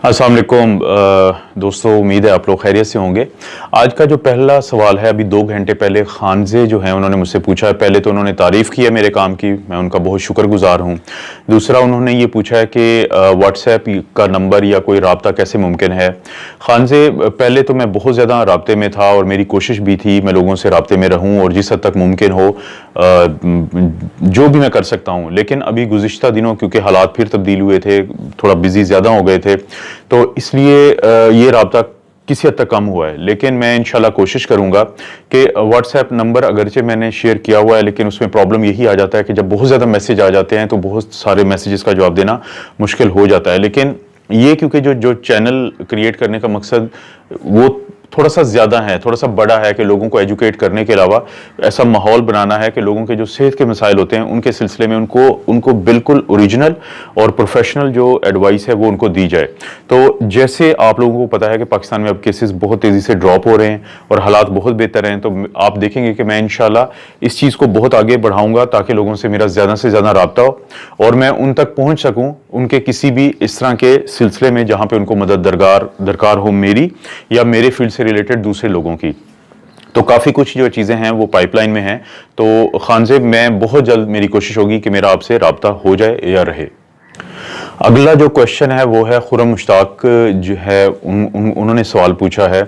अस्सलाम वालेकुम दोस्तों, उम्मीद है आप लोग खैरियत से होंगे। आज का जो पहला सवाल है, अभी 2 घंटे पहले खानजे जो हैं उन्होंने मुझसे पूछा है। पहले तो उन्होंने तारीफ़ की है मेरे काम की, मैं उनका बहुत शुक्रगुजार हूँ। दूसरा उन्होंने ये पूछा है कि व्हाट्सएप का नंबर या कोई रब्ता कैसे मुमकिन है। खानजे, पहले तो मैं बहुत ज़्यादा राब्ते में था और मेरी कोशिश भी थी मैं लोगों से राब्ते में रहूँ और जिस हद तक मुमकिन हो जो भी मैं कर सकता हूँ। लेकिन अभी गुज़िश्ता दिनों क्योंकि हालात फिर तब्दील हुए थे, थोड़ा बिज़ी ज़्यादा हो गए थे, तो इसलिए ये राब्ता किसी हद तक कम हुआ है। लेकिन मैं इंशाल्लाह कोशिश करूंगा कि व्हाट्सएप नंबर अगरचे मैंने शेयर किया हुआ है, लेकिन उसमें प्रॉब्लम यही आ जाता है कि जब बहुत ज़्यादा मैसेज आ जाते हैं तो बहुत सारे मैसेजेस का जवाब देना मुश्किल हो जाता है। लेकिन ये क्योंकि जो चैनल क्रिएट करने का मकसद वो थोड़ा सा ज़्यादा है, थोड़ा सा बड़ा है कि लोगों को एजुकेट करने के अलावा ऐसा माहौल बनाना है कि लोगों के जो सेहत के मसाइल होते हैं उनके सिलसिले में उनको बिल्कुल ओरिजिनल और प्रोफेशनल जो एडवाइस है वो उनको दी जाए। तो जैसे आप लोगों को पता है कि पाकिस्तान में अब केसेस बहुत तेज़ी से ड्रॉप हो रहे हैं और हालात बहुत बेहतर हैं, तो आप देखेंगे कि मैं इंशाल्लाह इस चीज़ को बहुत आगे बढ़ाऊँगा ताकि लोगों से मेरा ज़्यादा से ज़्यादा रब्ता हो और मैं उन तक पहुँच सकूँ उनके किसी भी इस तरह के सिलसिले में जहाँ पर उनको मदद दरकार हो, मेरी या मेरे फील्ड से रिलेटेड दूसरे लोगों की। तो काफ़ी कुछ जो चीज़ें हैं वो पाइपलाइन में हैं। तो खानजे, मैं बहुत जल्द मेरी कोशिश होगी कि मेरा आपसे रब्ता हो जाए या रहे। अगला जो क्वेश्चन है वो है खुरम मुश्ताक जो है उन्होंने सवाल पूछा है।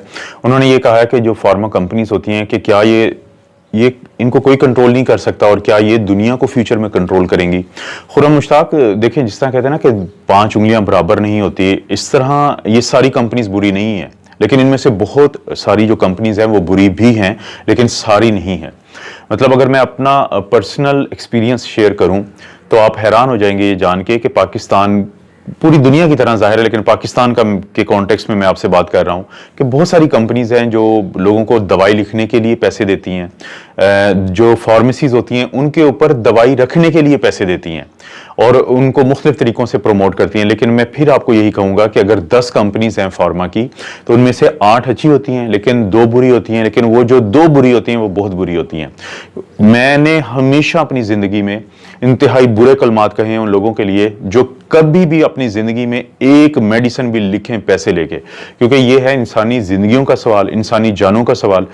उन्होंने ये कहा है कि जो फार्मा कंपनीज होती हैं कि क्या ये इनको कोई कंट्रोल नहीं कर सकता और क्या ये दुनिया को फ्यूचर में कंट्रोल करेंगी। खुरम मुश्ताक, देखें जिस तरह कहते हैं ना कि 5 उंगलियां बराबर नहीं होती, इस तरह ये सारी कंपनीज बुरी नहीं है, लेकिन इनमें से बहुत सारी जो कंपनीज हैं वो बुरी भी हैं, लेकिन सारी नहीं हैं। मतलब अगर मैं अपना पर्सनल एक्सपीरियंस शेयर करूं तो आप हैरान हो जाएंगे ये जान के कि पाकिस्तान पूरी दुनिया की तरह जाहिर है, लेकिन पाकिस्तान के कॉन्टेक्स्ट में मैं आपसे बात कर रहा हूँ कि बहुत सारी कंपनीज हैं जो लोगों को दवाई लिखने के लिए पैसे देती हैं, जो फार्मेसीज होती हैं उनके ऊपर दवाई रखने के लिए पैसे देती हैं और उनको मुख्तलिफ तरीकों से प्रमोट करती हैं। लेकिन मैं फिर आपको यही कहूँगा कि अगर 10 कंपनीज हैं फार्मा की तो उनमें से 8 अच्छी होती हैं लेकिन 2 बुरी होती हैं, लेकिन वो जो 2 बुरी होती हैं वो बहुत बुरी होती हैं। मैंने हमेशा अपनी ज़िंदगी में इंतहाई बुरे कलमात कहे हैं उन लोगों के लिए जो कभी भी अपनी ज़िंदगी में एक मेडिसिन भी लिखें पैसे लेके, क्योंकि ये है इंसानी ज़िंदगियों का सवाल, इंसानी जानों का सवाल।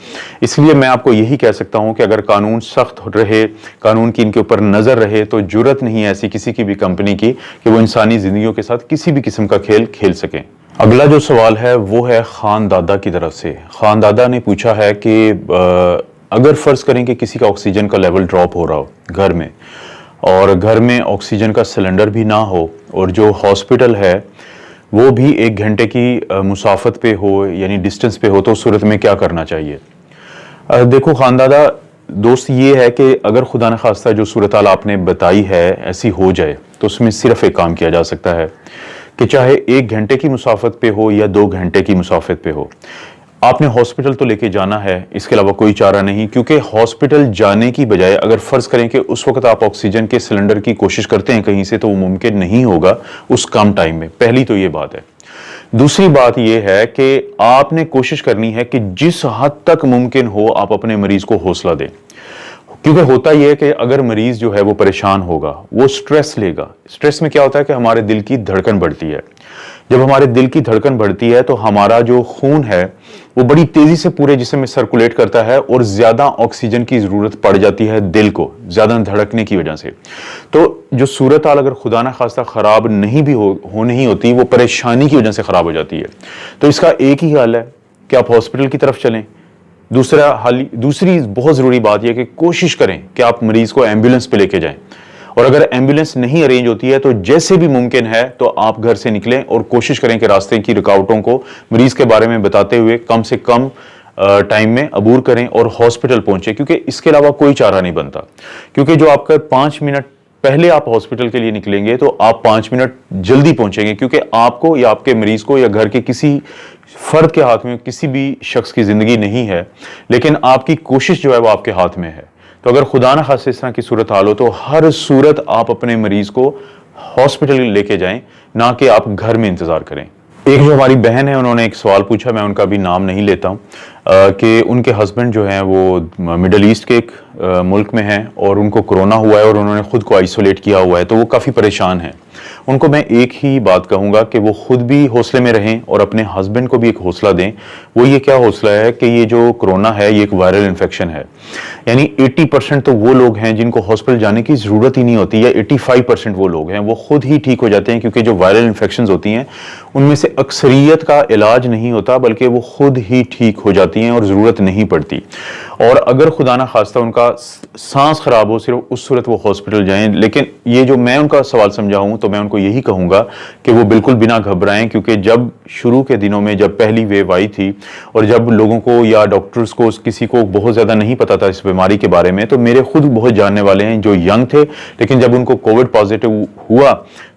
इसलिए मैं आपको यही कह सकता हूं कि अगर कानून सख्त रहे, कानून की इनके ऊपर नज़र रहे, तो जुर्रत नहीं है ऐसी किसी की भी कंपनी की कि वो इंसानी ज़िंदगियों के साथ किसी भी किस्म का खेल खेल सकें। अगला जो सवाल है वो है खान दादा की तरफ से। खान दादा ने पूछा है कि अगर फ़र्ज़ करें कि किसी का ऑक्सीजन का लेवल ड्रॉप हो रहा हो घर में और घर में ऑक्सीजन का सिलेंडर भी ना हो और जो हॉस्पिटल है वो भी 1 घंटे की मुसाफत पे हो यानी डिस्टेंस पे हो, तो उस सूरत में क्या करना चाहिए। देखो खानदादा दोस्त, ये है कि अगर खुदा न खास्ता जो सूरत हाल आपने बताई है ऐसी हो जाए तो उसमें सिर्फ एक काम किया जा सकता है कि चाहे 1 घंटे की मुसाफत पे हो या 2 घंटे की मुसाफत पे हो, आपने हॉस्पिटल तो लेके जाना है, इसके अलावा कोई चारा नहीं। क्योंकि हॉस्पिटल जाने की बजाय अगर फ़र्ज़ करें कि उस वक्त आप ऑक्सीजन के सिलेंडर की कोशिश करते हैं कहीं से, तो वो मुमकिन नहीं होगा उस कम टाइम में। पहली तो ये बात है। दूसरी बात यह है कि आपने कोशिश करनी है कि जिस हद तक मुमकिन हो आप अपने मरीज को हौसला दें, क्योंकि होता यह है कि अगर मरीज जो है वो परेशान होगा, वो स्ट्रेस लेगा। स्ट्रेस में क्या होता है कि हमारे दिल की धड़कन बढ़ती है। जब हमारे दिल की धड़कन बढ़ती है तो हमारा जो खून है वो बड़ी तेजी से पूरे जिस्म में सर्कुलेट करता है और ज्यादा ऑक्सीजन की जरूरत पड़ जाती है दिल को ज्यादा धड़कने की वजह से। तो जो सूरत हाल अगर खुदा ना खास्ता खराब नहीं भी हो नहीं होती, वो परेशानी की वजह से खराब हो जाती है। तो इसका एक ही हल है कि आप हॉस्पिटल की तरफ चलें। दूसरी बहुत ज़रूरी बात यह कि कोशिश करें कि आप मरीज़ को एम्बुलेंस पे लेके जाएं, और अगर एम्बुलेंस नहीं अरेंज होती है तो जैसे भी मुमकिन है तो आप घर से निकलें और कोशिश करें कि रास्ते की रुकावटों को मरीज़ के बारे में बताते हुए कम से कम टाइम में अबूर करें और हॉस्पिटल पहुंचे, क्योंकि इसके अलावा कोई चारा नहीं बनता। क्योंकि जो आपका 5 मिनट पहले आप हॉस्पिटल के लिए निकलेंगे तो आप 5 मिनट जल्दी पहुंचेंगे, क्योंकि आपको या आपके मरीज को या घर के किसी फर्द के हाथ में किसी भी शख्स की जिंदगी नहीं है, लेकिन आपकी कोशिश जो है वो आपके हाथ में है। तो अगर खुदा न खास्ता इस तरह की सूरत हाल हो तो हर सूरत आप अपने मरीज को हॉस्पिटल लेके जाएं, ना कि आप घर में इंतजार करें। एक जो हमारी बहन है उन्होंने एक सवाल पूछा, मैं उनका भी नाम नहीं लेता हूँ, कि उनके हस्बैंड जो हैं वो मिडल ईस्ट के एक मुल्क में हैं और उनको कोरोना हुआ है और उन्होंने खुद को आइसोलेट किया हुआ है, तो वो काफ़ी परेशान हैं। उनको मैं एक ही बात कहूँगा कि वो खुद भी हौसले में रहें और अपने हस्बैंड को भी एक हौसला दें। वो ये क्या हौसला है कि ये जो कोरोना है ये एक वायरल इन्फेक्शन है, यानी 80% तो वो लोग हैं जिनको हॉस्पिटल जाने की ज़रूरत ही नहीं होती, या 85% वो लोग हैं वो खुद ही ठीक हो जाते हैं, क्योंकि जो वायरल इन्फेक्शंस होती हैं उनमें से अक्सरियत का इलाज नहीं होता बल्कि वो खुद ही ठीक हो जाती हैं और ज़रूरत नहीं पड़ती। और अगर खुदा ना खास्ता उनका सांस खराब हो सिर्फ उस सूरत वो हॉस्पिटल जाएं। लेकिन ये जो मैं उनका सवाल समझाऊं तो मैं उनको यही कहूँगा कि वो बिल्कुल बिना घबराएं, क्योंकि जब शुरू के दिनों में जब पहली वेव आई थी और जब लोगों को या डॉक्टर्स को किसी को बहुत ज़्यादा नहीं पता था इस बीमारी के बारे में, तो मेरे खुद बहुत जानने वाले हैं जो यंग थे, लेकिन जब उनको कोविड पॉजिटिव हुआ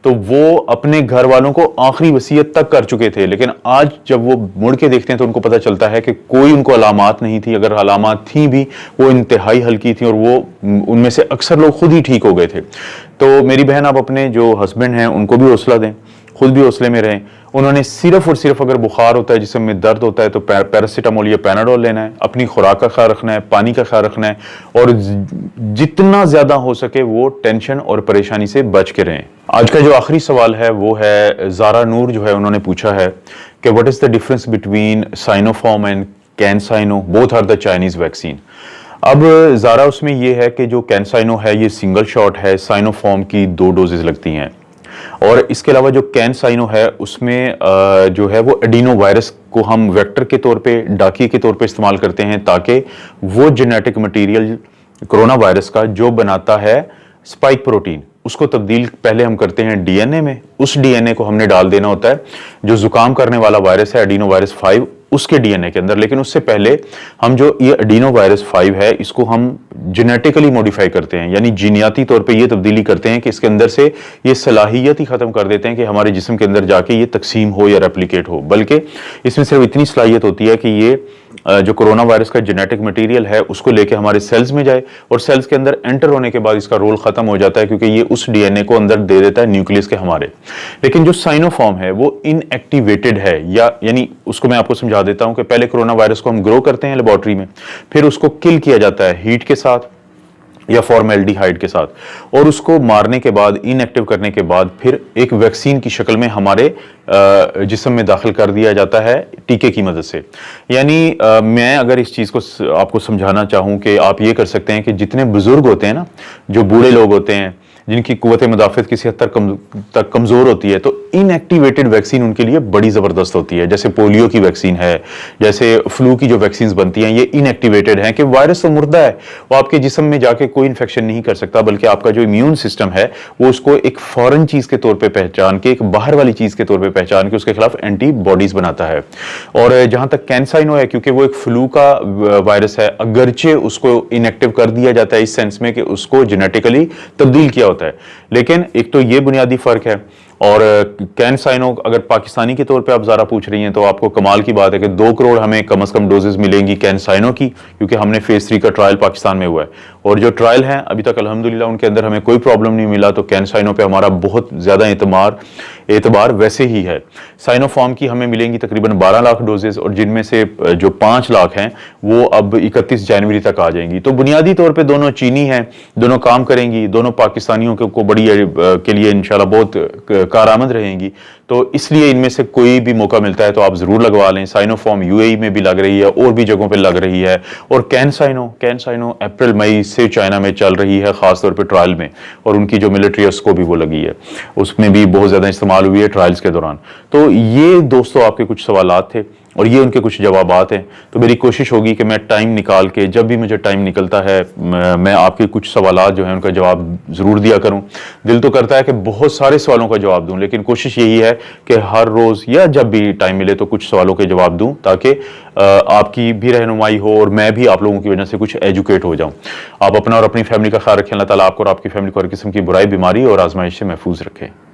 तो वो अपने घर वालों को आखिरी वसीयत तक कर चुके थे। लेकिन आज जब वो मुड़ के देखते हैं तो उनको पता चलता है कि कोई उनको अलामात नहीं थी, अगर अलामात थी भी वो इंतहाई हल्की थी और वो उनमें से अक्सर लोग खुद ही ठीक हो गए थे। तो मेरी बहन, आप अपने जो हस्बैंड हैं उनको भी हौसला दें, खुद भी हौसले में रहें। उन्होंने सिर्फ और सिर्फ अगर बुखार होता है, जिसम में दर्द होता है, तो पैरासीटामोल या पैनाडोल लेना है, अपनी खुराक का ख्याल रखना है, पानी का ख्याल रखना है और जितना ज्यादा हो सके वो टेंशन और परेशानी से बच के रहें। आज का जो आखिरी सवाल है वो है ज़ारा नूर जो है उन्होंने पूछा है कि what is the difference between Sinopharm and CanSino, both are the Chinese vaccine. अब ज़ारा उसमें ये है कि जो कैनसाइनो है ये सिंगल शॉट है, साइनोफार्म की 2 डोजेज लगती हैं। और इसके अलावा जो कैनसाइनो है उसमें जो है वो एडिनो वायरस को हम वेक्टर के तौर पे, डाकिए के तौर पे इस्तेमाल करते हैं, ताकि वो जेनेटिक मटेरियल कोरोना वायरस का जो बनाता है स्पाइक प्रोटीन, उसको तब्दील पहले हम करते हैं डीएनए में। उस डीएनए को हमने डाल देना होता है जो जुकाम करने वाला वायरस है एडिनो वायरस 5 उसके डीएनए के अंदर। लेकिन उससे पहले हम जो ये एडिनो वायरस 5 है इसको हम जेनेटिकली मॉडिफाई करते हैं, यानी जीनियाती तौर पे ये तब्दीली करते हैं कि इसके अंदर से ये सलाहियत ही खत्म कर देते हैं कि हमारे जिस्म के अंदर जाके ये तकसीम हो या रेप्लिकेट हो। बल्कि इसमें सिर्फ इतनी सलाहियत होती है कि ये जो कोरोना वायरस का जेनेटिक मटेरियल है उसको लेके हमारे सेल्स में जाए और सेल्स के अंदर एंटर होने के बाद इसका रोल खत्म हो जाता है, क्योंकि ये उस डीएनए को अंदर दे देता है न्यूक्लियस के हमारे। लेकिन जो साइनोफॉर्म है वो इनएक्टिवेटेड है, या यानी उसको मैं आपको समझा देता हूं कि पहले कोरोना वायरस को हम ग्रो करते हैं लेबोरेटरी में, फिर उसको किल किया जाता है हीट के साथ या फॉर्मेल्डिहाइड के साथ, और उसको मारने के बाद, इनएक्टिव करने के बाद फिर एक वैक्सीन की शक्ल में हमारे जिस्म में दाखिल कर दिया जाता है टीके की मदद से। यानी मैं अगर इस चीज़ को आपको समझाना चाहूँ कि आप ये कर सकते हैं कि जितने बुजुर्ग होते हैं ना, जो बूढ़े लोग होते हैं जिनकी कुव्वत मुदाफ़त किसी हद तक कमज़ोर होती है, तो इनएक्टिवेटेड वैक्सीन उनके लिए बड़ी ज़बरदस्त होती है। जैसे पोलियो की वैक्सीन है, जैसे फ्लू की जो वैक्सीन बनती हैं, ये इनएक्टिवेटेड हैं कि वायरस तो मुर्दा है, वो आपके जिस्म में जाके कोई इन्फेक्शन नहीं कर सकता, बल्कि आपका जो इम्यून सिस्टम है वो उसको एक फॉरेन चीज़ के तौर पर पहचान के, एक बाहर वाली चीज़ के तौर पर पहचान के उसके खिलाफ एंटीबॉडीज़ बनाता है। और जहाँ तक कैनसाइनो है, क्योंकि वो एक फ्लू का वायरस है, अगरचे उसको इनएक्टिव कर दिया जाता है इस सेंस में कि उसको जेनेटिकली तब्दील किया होता है, लेकिन एक तो ये बुनियादी फर्क है। और कैनसाइनो अगर पाकिस्तानी के तौर पे आप ज़रा पूछ रही हैं तो आपको कमाल की बात है कि 2 करोड़ हमें कम से कम डोजेज मिलेंगी कैनसाइनो की, क्योंकि हमने फेज 3 का ट्रायल पाकिस्तान में हुआ है और जो ट्रायल है अभी तक अल्हम्दुलिल्लाह उनके अंदर हमें कोई प्रॉब्लम नहीं मिला। तो कैनसाइनो पे हमारा बहुत ज़्यादा एतबार वैसे ही है। साइनोफार्म की हमें मिलेंगी तकरीबन 12 लाख डोजेज, और जिनमें से जो 5 लाख हैं वो अब 31 जनवरी तक आ जाएंगी। तो बुनियादी तौर पर दोनों चीनी हैं, दोनों काम करेंगी, दोनों पाकिस्तानियों को बड़ी के लिए इंशाल्लाह बहुत कारआमद रहेंगी। तो इसलिए इनमें से कोई भी मौका मिलता है तो आप जरूर लगवा लें। साइनोफार्म यूएई में भी लग रही है और भी जगहों पे लग रही है, और कैनसाइनो अप्रैल मई से चाइना में चल रही है, खासतौर पे ट्रायल में, और उनकी जो मिलिट्री है उसको भी वो लगी है, उसमें भी बहुत ज़्यादा इस्तेमाल हुई है ट्रायल्स के दौरान। तो ये दोस्तों आपके कुछ सवालात थे और ये उनके कुछ जवाबात हैं। तो मेरी कोशिश होगी कि मैं टाइम निकाल के, जब भी मुझे टाइम निकलता है, मैं आपके कुछ सवालात जो हैं उनका जवाब ज़रूर दिया करूं। दिल तो करता है कि बहुत सारे सवालों का जवाब दूं, लेकिन कोशिश यही है कि हर रोज़ या जब भी टाइम मिले तो कुछ सवालों के जवाब दूं, ताकि आपकी भी रहनुमाई हो और मैं भी आप लोगों की वजह से कुछ एजुकेट हो जाऊँ। आप अपना और अपनी फैमिली का ख्याल रखें। अल्लाह ताला आपको और आपकी फैमिली को हर किस्म की बुराई, बीमारी और आजमाइश से महफूज रखें।